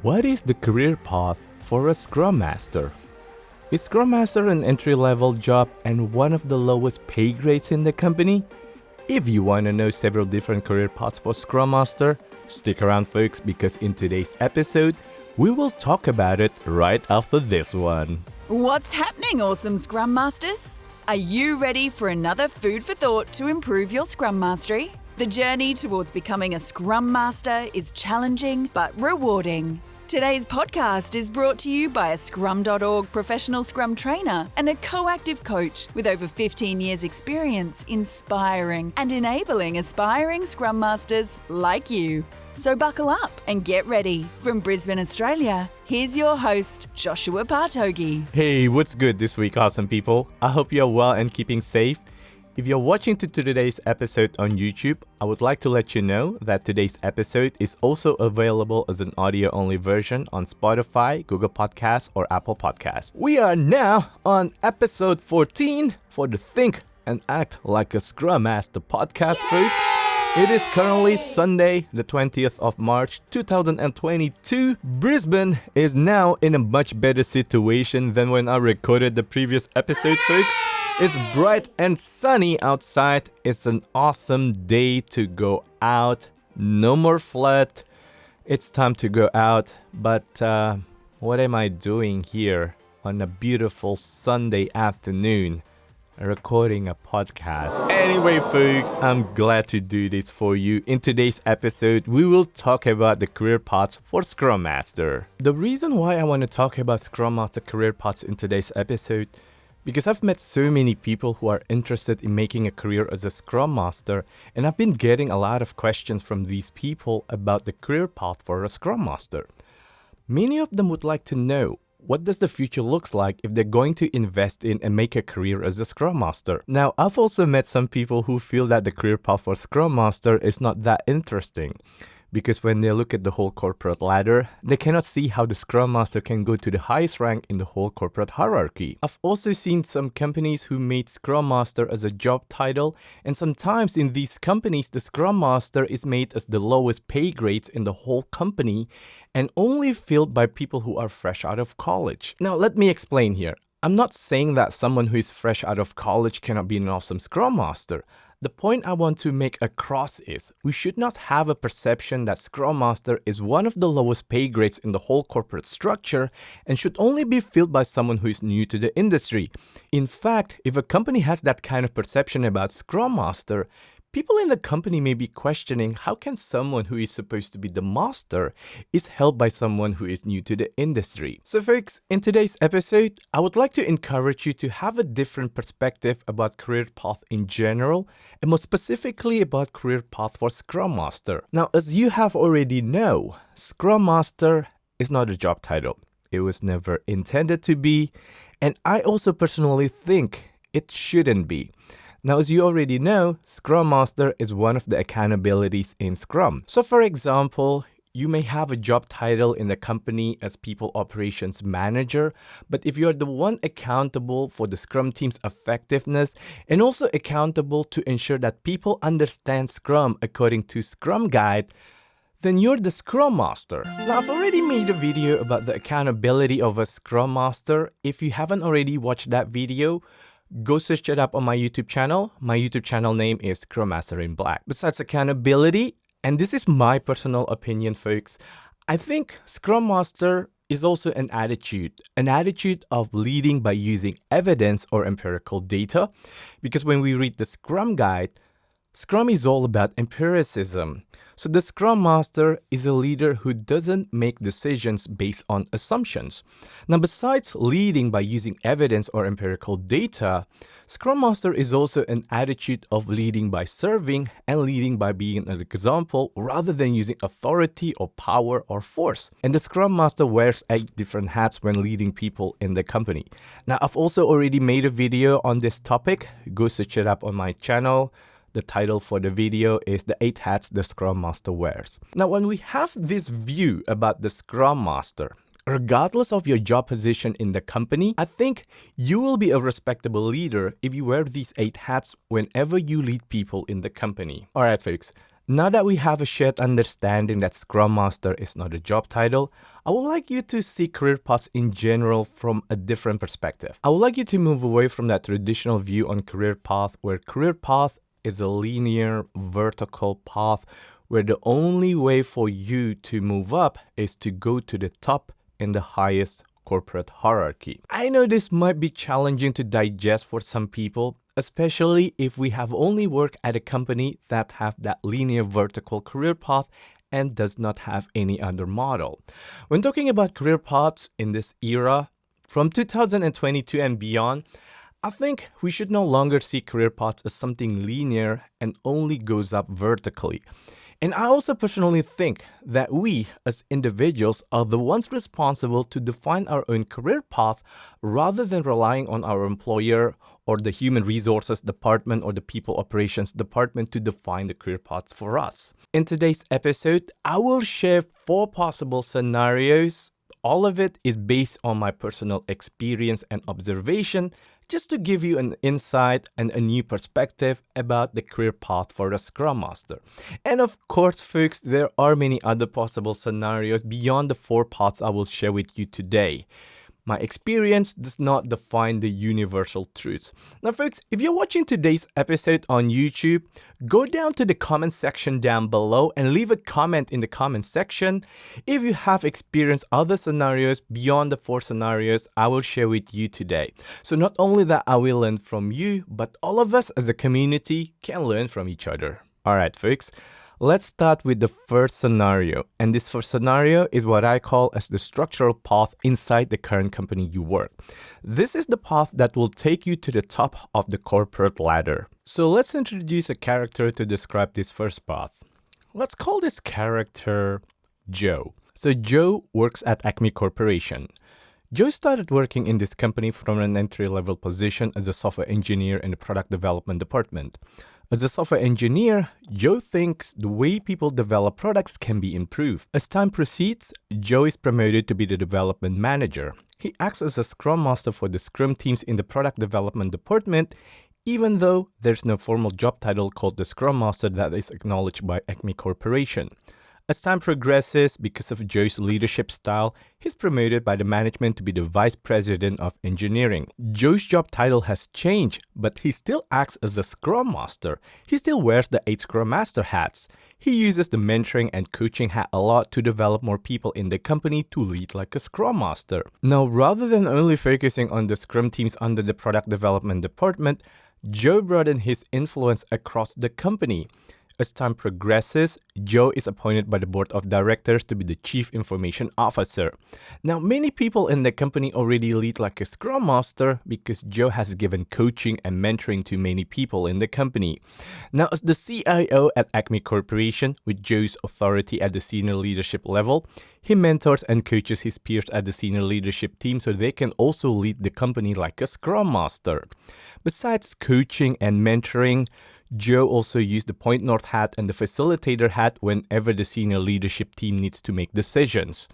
What is the career path for a Scrum Master? Is Scrum Master an entry-level job and one of the lowest pay grades in the company? If you want to know several different career paths for Scrum Master, stick around folks, because in today's episode, we will talk about it right after this one. What's happening, awesome Scrum Masters? Are you ready for another food for thought to improve your Scrum Mastery? The journey towards becoming a Scrum Master is challenging but rewarding. Today's podcast is brought to you by a Scrum.org professional Scrum trainer and a coactive coach with over 15 years experience inspiring and enabling aspiring Scrum Masters like you. So buckle up and get ready. From Brisbane, Australia, here's your host, Joshua Partogi. Hey, what's good this week, awesome people? I hope you're well and keeping safe. If you're watching today's episode on YouTube, I would like to let you know that today's episode is also available as an audio-only version on Spotify, Google Podcasts, or Apple Podcasts. We are now on episode 14 for the Think and Act Like a Scrum Master podcast, folks. It is currently Sunday, the 20th of March, 2022. Brisbane is now in a much better situation than when I recorded the previous episode, folks. It's bright and sunny outside. It's an awesome day to go out. No more flood. It's time to go out. But what am I doing here on a beautiful Sunday afternoon? Recording a podcast. Anyway, folks, I'm glad to do this for you. In today's episode, we will talk about the career paths for Scrum Master. The reason why I want to talk about Scrum Master career paths in today's episode, because I've met so many people who are interested in making a career as a Scrum Master, and I've been getting a lot of questions from these people about the career path for a Scrum Master. Many of them would like to know, what does the future looks like if they're going to invest in and make a career as a Scrum Master? Now, I've also met some people who feel that the career path for Scrum Master is not that interesting, because when they look at the whole corporate ladder, they cannot see how the Scrum Master can go to the highest rank in the whole corporate hierarchy. I've also seen some companies who made Scrum Master as a job title, and sometimes in these companies, the Scrum Master is made as the lowest pay grades in the whole company and only filled by people who are fresh out of college. Now, let me explain here. I'm not saying that someone who is fresh out of college cannot be an awesome Scrum Master. The point I want to make across is, we should not have a perception that Scrum Master is one of the lowest pay grades in the whole corporate structure and should only be filled by someone who is new to the industry. In fact, if a company has that kind of perception about Scrum Master, people in the company may be questioning how can someone who is supposed to be the master is held by someone who is new to the industry. So folks, in today's episode, I would like to encourage you to have a different perspective about career path in general, and more specifically about career path for Scrum Master. Now, as you have already know, Scrum Master is not a job title. It was never intended to be, and I also personally think it shouldn't be. Now, as you already know, Scrum Master is one of the accountabilities in Scrum. So for example, you may have a job title in the company as People Operations Manager, but if you're the one accountable for the Scrum team's effectiveness and also accountable to ensure that people understand Scrum according to Scrum Guide, then you're the Scrum Master. Now, I've already made a video about the accountability of a Scrum Master. If you haven't already watched that video, go search it up on my YouTube channel. My YouTube channel name is Scrum Master in Black. Besides accountability, and this is my personal opinion, folks, I think Scrum Master is also an attitude of leading by using evidence or empirical data. Because when we read the Scrum Guide, Scrum is all about empiricism. So the Scrum Master is a leader who doesn't make decisions based on assumptions. Now, besides leading by using evidence or empirical data, Scrum Master is also an attitude of leading by serving and leading by being an example rather than using authority or power or force. And the Scrum Master wears 8 different hats when leading people in the company. Now, I've also already made a video on this topic. Go search it up on my channel. The title for the video is The 8 Hats the Scrum Master Wears. Now, when we have this view about the Scrum Master, regardless of your job position in the company, I think you will be a respectable leader if you wear these 8 hats whenever you lead people in the company. Alright folks, Now that we have a shared understanding that Scrum Master is not a job title, I would like you to see career paths in general from a different perspective. I would like you to move away from that traditional view on career path where career path is a linear vertical path where the only way for you to move up is to go to the top in the highest corporate hierarchy. I know this might be challenging to digest for some people, especially if we have only worked at a company that have that linear vertical career path and does not have any other model. When talking about career paths in this era, from 2022 and beyond, I think we should no longer see career paths as something linear and only goes up vertically. And I also personally think that we as individuals are the ones responsible to define our own career path rather than relying on our employer or the human resources department or the people operations department to define the career paths for us. In today's episode, I will share 4 possible scenarios. All of it is based on my personal experience and observation, just to give you an insight and a new perspective about the career path for a Scrum Master. And of course, folks, there are many other possible scenarios beyond the 4 paths I will share with you today. My experience does not define the universal truths. Now, folks, if you're watching today's episode on YouTube, go down to the comment section down below and leave a comment in the comment section if you have experienced other scenarios beyond the 4 scenarios I will share with you today. So not only that I will learn from you, but all of us as a community can learn from each other. All right, folks. Let's start with the first scenario, and this first scenario is what I call as the structural path inside the current company you work. This is the path that will take you to the top of the corporate ladder. So let's introduce a character to describe this first path. Let's call this character Joe. So Joe works at Acme Corporation. Joe started working in this company from an entry-level position as a software engineer in the product development department. As a software engineer, Joe thinks the way people develop products can be improved. As time proceeds, Joe is promoted to be the development manager. He acts as a Scrum Master for the Scrum teams in the product development department, even though there's no formal job title called the Scrum Master that is acknowledged by Acme Corporation. As time progresses, because of Joe's leadership style, he's promoted by the management to be the Vice President of Engineering. Joe's job title has changed, but he still acts as a Scrum Master. He still wears the 8 Scrum Master hats. He uses the mentoring and coaching hat a lot to develop more people in the company to lead like a Scrum Master. Now, rather than only focusing on the Scrum teams under the product development department, Joe broadened his influence across the company. As time progresses, Joe is appointed by the board of directors to be the chief information officer. Now, many people in the company already lead like a Scrum Master because Joe has given coaching and mentoring to many people in the company. Now, as the CIO at Acme Corporation, with Joe's authority at the senior leadership level, he mentors and coaches his peers at the senior leadership team so they can also lead the company like a Scrum Master. Besides coaching and mentoring, Joe also used the Point North hat and the facilitator hat whenever the senior leadership team needs to make decisions.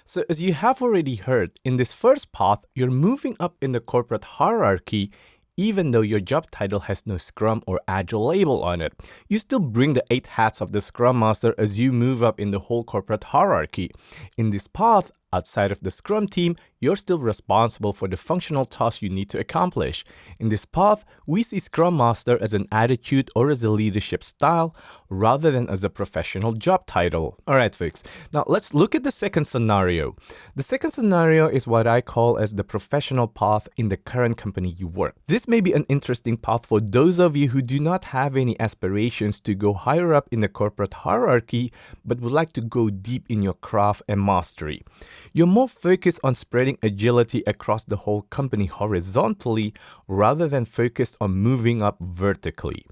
So as you have already heard, in this first path, you're moving up in the corporate hierarchy even though your job title has no Scrum or Agile label on it. You still bring the 8 hats of the Scrum Master as you move up in the whole corporate hierarchy. In this path, outside of the Scrum team, you're still responsible for the functional tasks you need to accomplish. In this path, we see Scrum Master as an attitude or as a leadership style rather than as a professional job title. Alright folks, now let's look at the second scenario. The second scenario is what I call as the professional path in the current company you work. This may be an interesting path for those of you who do not have any aspirations to go higher up in the corporate hierarchy but would like to go deep in your craft and mastery. You're more focused on spreading agility across the whole company horizontally rather than focused on moving up vertically.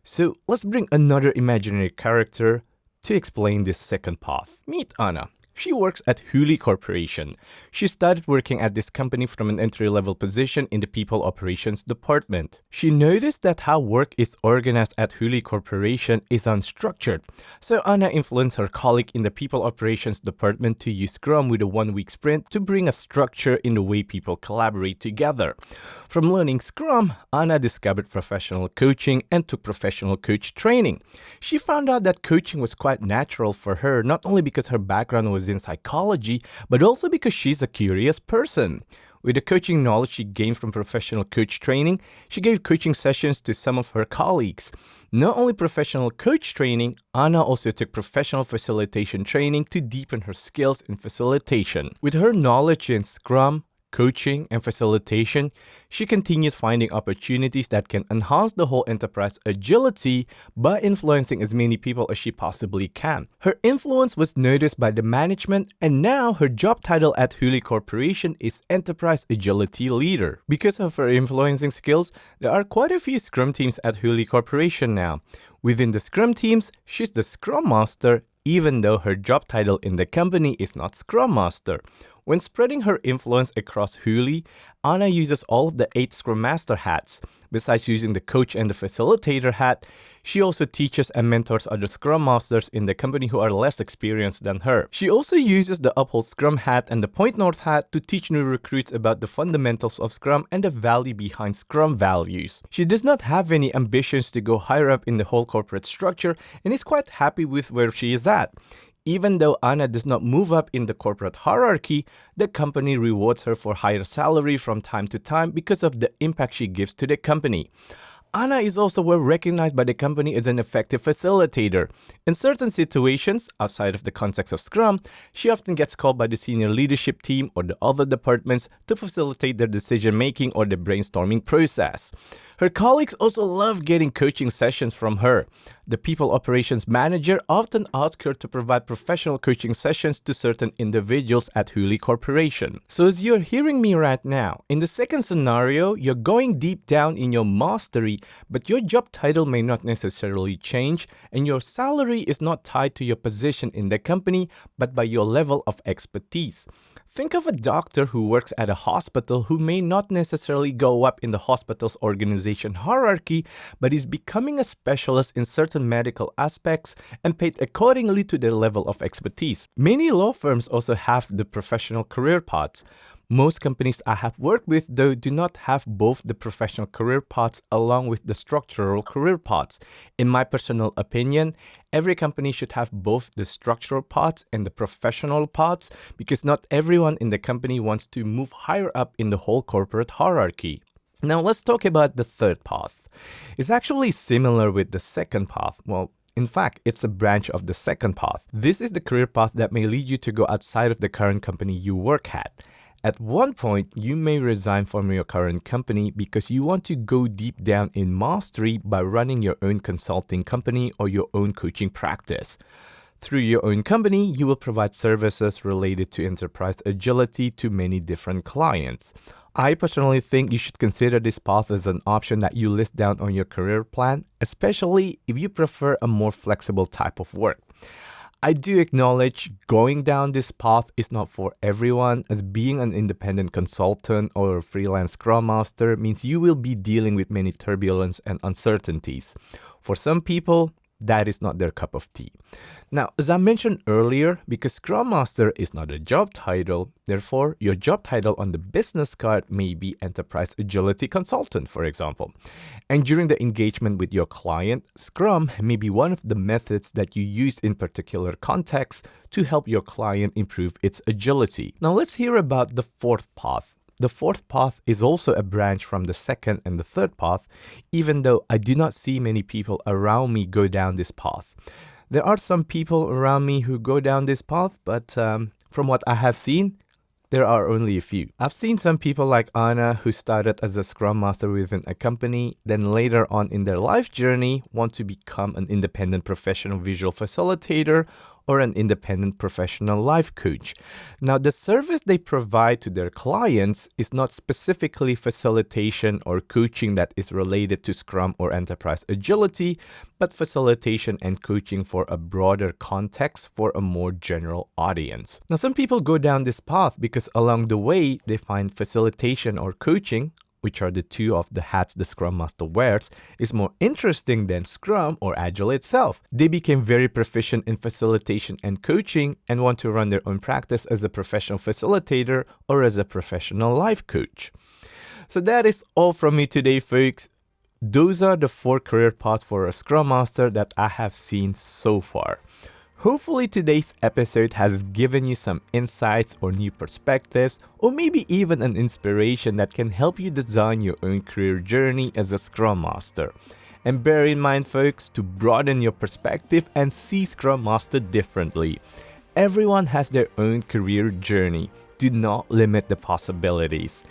So let's bring another imaginary character to explain this second path. Meet Anna. She works at Huli Corporation. She started working at this company from an entry-level position in the People Operations Department. She noticed that how work is organized at Huli Corporation is unstructured. So Anna influenced her colleague in the People Operations Department to use Scrum with a one-week sprint to bring a structure in the way people collaborate together. From learning Scrum, Anna discovered professional coaching and took professional coach training. She found out that coaching was quite natural for her, not only because her background was in psychology, but also because she's a curious person. With the coaching knowledge she gained from professional coach training, she gave coaching sessions to some of her colleagues. Not only professional coach training, Anna also took professional facilitation training to deepen her skills in facilitation. With her knowledge in Scrum, coaching, and facilitation, she continues finding opportunities that can enhance the whole enterprise agility by influencing as many people as she possibly can. Her influence was noticed by the management, and now her job title at Huli Corporation is Enterprise Agility Leader. Because of her influencing skills, there are quite a few Scrum teams at Huli Corporation now. Within the Scrum teams, she's the Scrum Master, even though her job title in the company is not Scrum Master. When spreading her influence across Huli, Anna uses all of the 8 Scrum Master hats. Besides using the coach and the facilitator hat, she also teaches and mentors other Scrum Masters in the company who are less experienced than her. She also uses the Uphold Scrum hat and the Point North hat to teach new recruits about the fundamentals of Scrum and the value behind Scrum values. She does not have any ambitions to go higher up in the whole corporate structure and is quite happy with where she is at. Even though Anna does not move up in the corporate hierarchy, the company rewards her for higher salary from time to time because of the impact she gives to the company. Anna is also well recognized by the company as an effective facilitator. In certain situations, outside of the context of Scrum, she often gets called by the senior leadership team or the other departments to facilitate their decision-making or the brainstorming process. Her colleagues also love getting coaching sessions from her. The People Operations Manager often asks her to provide professional coaching sessions to certain individuals at Huli Corporation. So as you're hearing me right now, in the second scenario, you're going deep down in your mastery, but your job title may not necessarily change, and your salary is not tied to your position in the company, but by your level of expertise. Think of a doctor who works at a hospital who may not necessarily go up in the hospital's organization hierarchy, but is becoming a specialist in certain medical aspects and paid accordingly to their level of expertise. Many law firms also have the professional career paths. Most companies I have worked with, though, do not have both the professional career paths along with the structural career paths. In my personal opinion, every company should have both the structural paths and the professional paths because not everyone in the company wants to move higher up in the whole corporate hierarchy. Now let's talk about the third path. It's actually similar with the second path. Well, in fact, it's a branch of the second path. This is the career path that may lead you to go outside of the current company you work at. At one point, you may resign from your current company because you want to go deep down in mastery by running your own consulting company or your own coaching practice. Through your own company, you will provide services related to enterprise agility to many different clients. I personally think you should consider this path as an option that you list down on your career plan, especially if you prefer a more flexible type of work. I do acknowledge going down this path is not for everyone, as being an independent consultant or a freelance Scrum Master means you will be dealing with many turbulence and uncertainties. For some people, that is not their cup of tea. Now, as I mentioned earlier, because Scrum Master is not a job title, therefore, your job title on the business card may be Enterprise Agility Consultant, for example. And during the engagement with your client, Scrum may be one of the methods that you use in particular contexts to help your client improve its agility. Now, let's hear about the fourth path. The fourth path is also a branch from the second and the third path, even though I do not see many people around me go down this path. There are some people around me who go down this path, but from what I have seen, there are only a few. I've seen some people like Anna who started as a Scrum Master within a company, then later on in their life journey want to become an independent professional visual facilitator or an independent professional life coach. Now, the service they provide to their clients is not specifically facilitation or coaching that is related to Scrum or enterprise agility, but facilitation and coaching for a broader context for a more general audience. Now, some people go down this path because along the way, they find facilitation or coaching, which are the two of the hats the Scrum Master wears, is more interesting than Scrum or Agile itself. They became very proficient in facilitation and coaching and want to run their own practice as a professional facilitator or as a professional life coach. So that is all from me today, folks. Those are the 4 career paths for a Scrum Master that I have seen so far. Hopefully today's episode has given you some insights or new perspectives, or maybe even an inspiration that can help you design your own career journey as a Scrum Master. And bear in mind, folks, to broaden your perspective and see Scrum Master differently. Everyone has their own career journey. Do not limit the possibilities.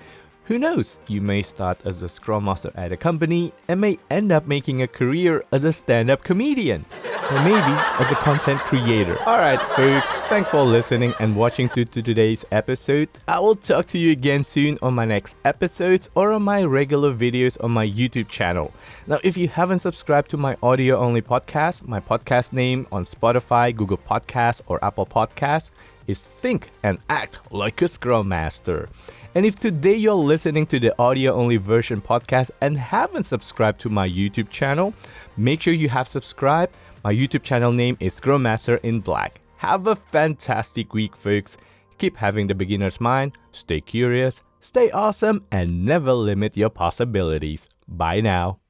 Who knows, you may start as a Scrum Master at a company and may end up making a career as a stand-up comedian. Or maybe as a content creator. Alright folks, thanks for listening and watching to today's episode. I will talk to you again soon on my next episodes or on my regular videos on my YouTube channel. Now if you haven't subscribed to my audio only podcast, my podcast name on Spotify, Google Podcasts or Apple Podcasts is Think and Act Like a Scrum Master. And if today you're listening to the audio-only version podcast and haven't subscribed to my YouTube channel, make sure you have subscribed. My YouTube channel name is Scrum Master in Black. Have a fantastic week, folks. Keep having the beginner's mind, stay curious, stay awesome, and never limit your possibilities. Bye now.